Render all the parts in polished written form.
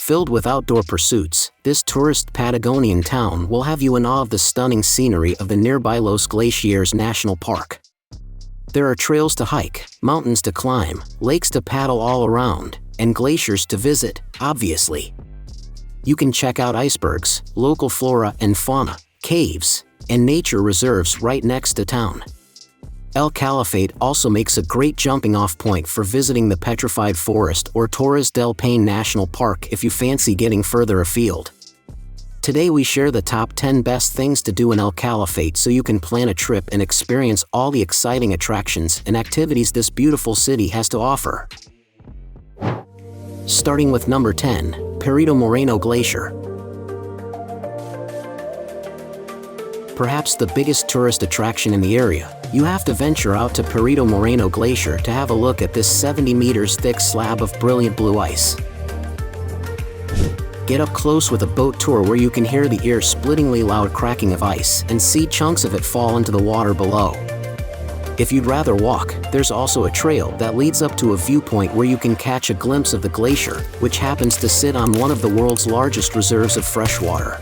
Filled with outdoor pursuits, this tourist Patagonian town will have you in awe of the stunning scenery of the nearby Los Glaciares National Park. There are trails to hike, mountains to climb, lakes to paddle all around, and glaciers to visit, obviously. You can check out icebergs, local flora and fauna, caves, and nature reserves right next to town. El Calafate also makes a great jumping-off point for visiting the Petrified Forest or Torres del Paine National Park if you fancy getting further afield. Today we share the top 10 best things to do in El Calafate so you can plan a trip and experience all the exciting attractions and activities this beautiful city has to offer. Starting with number 10, Perito Moreno Glacier. Perhaps the biggest tourist attraction in the area, you have to venture out to Perito Moreno Glacier to have a look at this 70 meters thick slab of brilliant blue ice. Get up close with a boat tour where you can hear the ear-splittingly loud cracking of ice and see chunks of it fall into the water below. If you'd rather walk, there's also a trail that leads up to a viewpoint where you can catch a glimpse of the glacier, which happens to sit on one of the world's largest reserves of fresh water.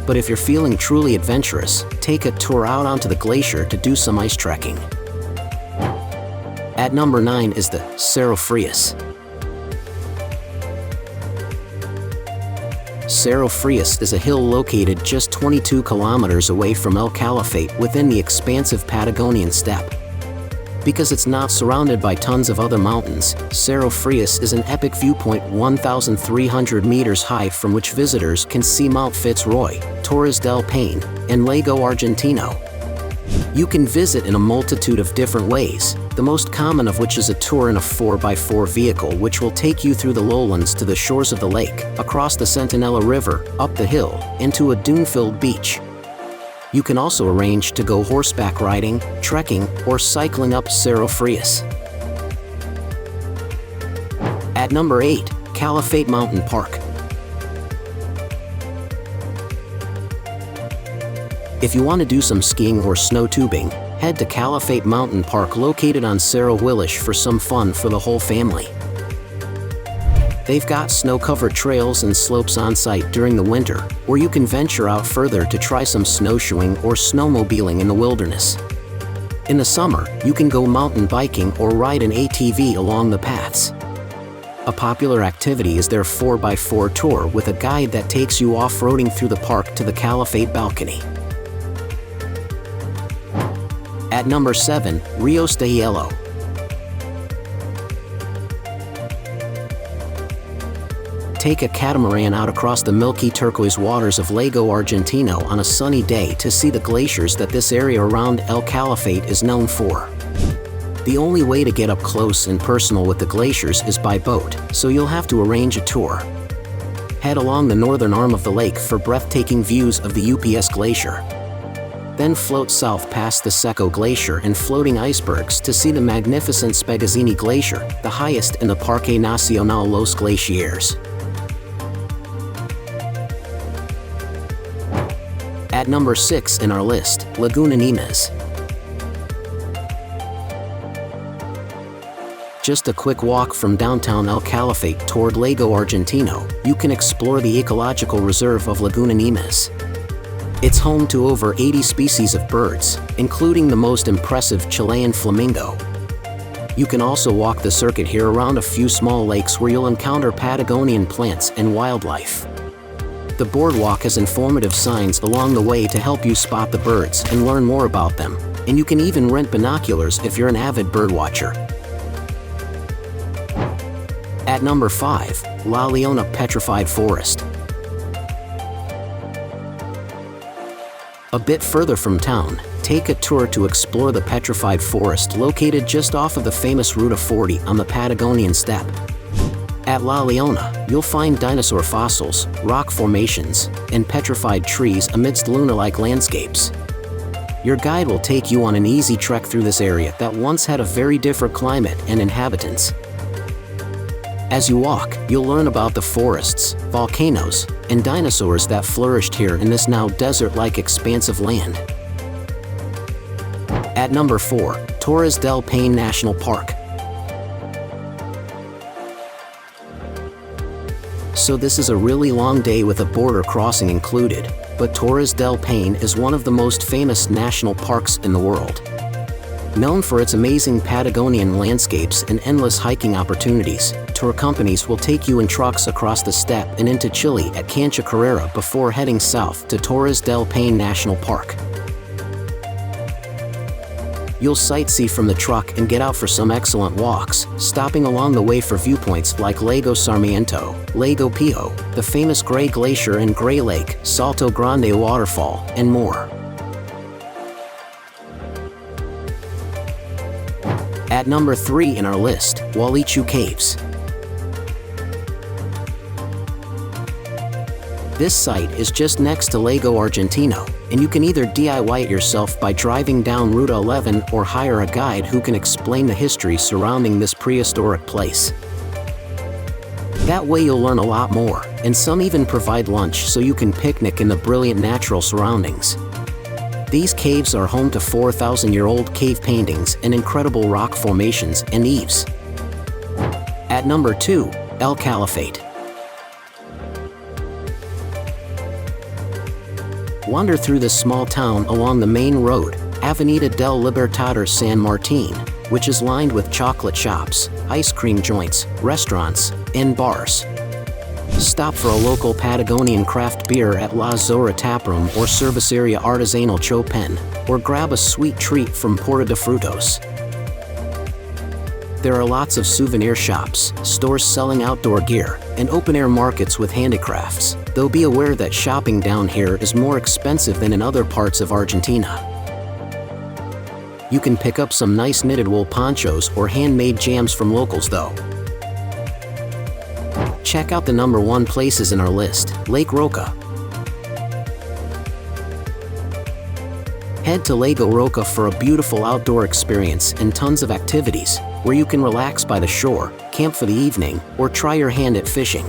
But if you're feeling truly adventurous, take a tour out onto the glacier to do some ice trekking. At number 9 is the Cerro Frías. Cerro Frías is a hill located just 22 kilometers away from El Calafate within the expansive Patagonian steppe. Because it's not surrounded by tons of other mountains, Cerro Frías is an epic viewpoint 1,300 meters high from which visitors can see Mount Fitzroy, Torres del Paine, and Lake Argentino. You can visit in a multitude of different ways, the most common of which is a tour in a 4x4 vehicle which will take you through the lowlands to the shores of the lake, across the Centinela River, up the hill, into a dune-filled beach. You can also arrange to go horseback riding, trekking, or cycling up Cerro Frías. At number 8, Calafate Mountain Park. If you want to do some skiing or snow tubing, head to Calafate Mountain Park located on Cerro Frías for some fun for the whole family. They've got snow-covered trails and slopes on site during the winter, or you can venture out further to try some snowshoeing or snowmobiling in the wilderness. In the summer, you can go mountain biking or ride an ATV along the paths. A popular activity is their 4x4 tour with a guide that takes you off-roading through the park to the Calafate balcony. At number 7, Ríos De Hielo. Take a catamaran out across the milky turquoise waters of Lake Argentino on a sunny day to see the glaciers that this area around El Calafate is known for. The only way to get up close and personal with the glaciers is by boat, so you'll have to arrange a tour. Head along the northern arm of the lake for breathtaking views of the UPS Glacier. Then float south past the Seco Glacier and floating icebergs to see the magnificent Spegazzini Glacier, the highest in the Parque Nacional Los Glaciares. At number 6 in our list, Laguna Nimez. Just a quick walk from downtown El Calafate toward Lake Argentino, you can explore the ecological reserve of Laguna Nimez. It's home to over 80 species of birds, including the most impressive Chilean flamingo. You can also walk the circuit here around a few small lakes where you'll encounter Patagonian plants and wildlife. The boardwalk has informative signs along the way to help you spot the birds and learn more about them, and you can even rent binoculars if you're an avid birdwatcher. At number 5, La Leona Petrified Forest. A bit further from town, take a tour to explore the Petrified Forest located just off of the famous Ruta 40 on the Patagonian steppe. At La Leona, you'll find dinosaur fossils, rock formations, and petrified trees amidst Luna-like landscapes. Your guide will take you on an easy trek through this area that once had a very different climate and inhabitants. As you walk, you'll learn about the forests, volcanoes, and dinosaurs that flourished here in this now desert-like expanse of land. At number 4, Torres del Paine National Park. so this is a really long day with a border crossing included, but Torres del Paine is one of the most famous national parks in the world. Known for its amazing Patagonian landscapes and endless hiking opportunities, tour companies will take you in trucks across the steppe and into Chile at Cancha Carrera before heading south to Torres del Paine National Park. You'll sightsee from the truck and get out for some excellent walks, stopping along the way for viewpoints like Lago Sarmiento, Lago Pio, the famous Gray Glacier and Gray Lake, Salto Grande Waterfall, and more. At number 3 in our list, Walichu Caves. This site is just next to Lago Argentino, and you can either DIY it yourself by driving down Route 11 or hire a guide who can explain the history surrounding this prehistoric place. That way you'll learn a lot more, and some even provide lunch so you can picnic in the brilliant natural surroundings. These caves are home to 4,000-year-old cave paintings and incredible rock formations and eaves. At number 2, El Calafate. Wander through this small town along the main road, Avenida del Libertador San Martin, which is lined with chocolate shops, ice cream joints, restaurants, and bars. Stop for a local Patagonian craft beer at La Zora Taproom or Cerveceria Artesanal Chopin, or grab a sweet treat from Porta de Frutos. There are lots of souvenir shops, stores selling outdoor gear, and open-air markets with handicrafts, though be aware that shopping down here is more expensive than in other parts of Argentina. You can pick up some nice knitted wool ponchos or handmade jams from locals though. Check out the number 1 places in our list, Lake Roca. Head to Lago Roca for a beautiful outdoor experience and tons of activities, where you can relax by the shore, camp for the evening, or try your hand at fishing.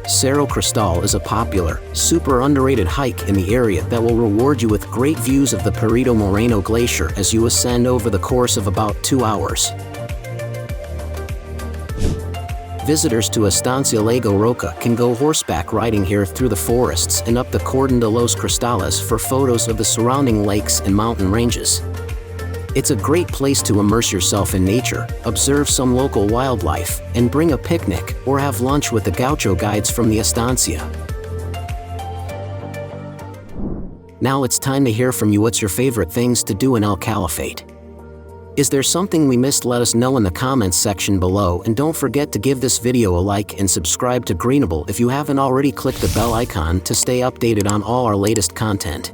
Cerro Cristal is a popular, super underrated hike in the area that will reward you with great views of the Perito Moreno Glacier as you ascend over the course of about 2 hours. Visitors to Estancia Lago Roca can go horseback riding here through the forests and up the Cordon de los Cristales for photos of the surrounding lakes and mountain ranges. It's a great place to immerse yourself in nature, observe some local wildlife, and bring a picnic or have lunch with the gaucho guides from the Estancia. Now it's time to hear from you. What's your favorite things to do in El Calafate? Is there something we missed? Let us know in the comments section below, and don't forget to give this video a like and subscribe to Greenable if you haven't already. Click the bell icon to stay updated on all our latest content.